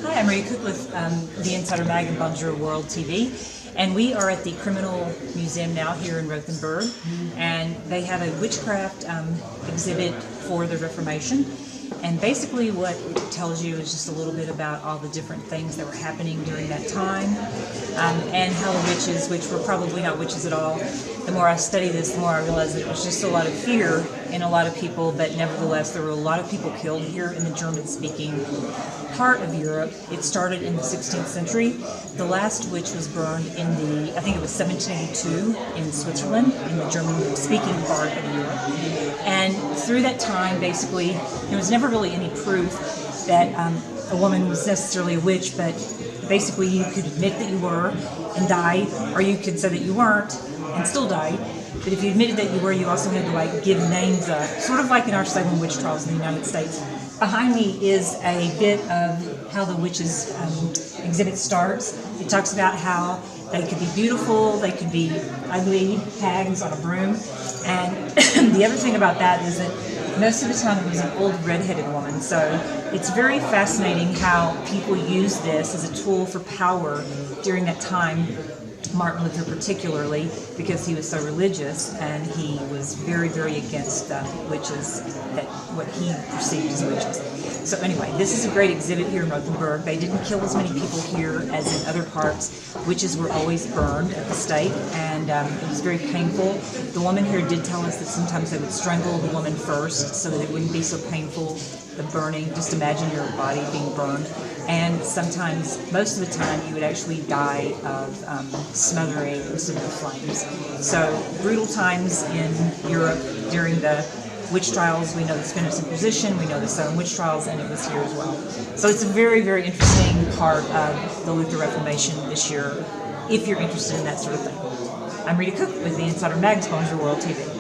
Hi, I'm Rita with the Insider Mag and Bonjour World TV, and we are at the Criminal Museum now here in Rothenburg, and they have a witchcraft exhibit for the Reformation. And basically what it tells you is just a little bit about all the different things that were happening during that time, and how the witches, which were probably not witches at all, the more I study this, the more I realize that it was just a lot of fear in a lot of people, but nevertheless there were a lot of people killed here in the German-speaking part of Europe. It started in the 16th century. The last witch was burned in the, I think it was 1782 in Switzerland, in the German-speaking part of Europe. And through that time, basically, there was never really any proof that a woman was necessarily a witch, but basically you could admit that you were and die, or you could say that you weren't and still die. But if you admitted that you were, you also had to give names up, sort of like in our Salem witch trials in the United States. Behind me is a bit of how the witches exhibit starts. It talks about how they could be beautiful, they could be ugly hags on a broom, and the other thing about that is that most of the time it was an old red-headed woman. So it's very fascinating how people use this as a tool for power during that time. Martin Luther particularly, because he was so religious and he was very, very against witches, that what he perceived as witches. So anyway, this is a great exhibit here in Rothenburg. They didn't kill as many people here as in other parts. Witches were always burned at the stake, and it was very painful. The woman here did tell us that sometimes they would strangle the woman first so that it wouldn't be so painful, the burning. Just imagine your body being burned. And sometimes, most of the time, you would actually die of smothering with some of the flames. So, brutal times in Europe during the witch trials. We know the Spanish Inquisition, we know the Salem witch trials, and it was here as well. So it's a very, very interesting part of the Luther Reformation this year, if you're interested in that sort of thing. I'm Rita Cook with the Insider Mag's Bonjour World TV.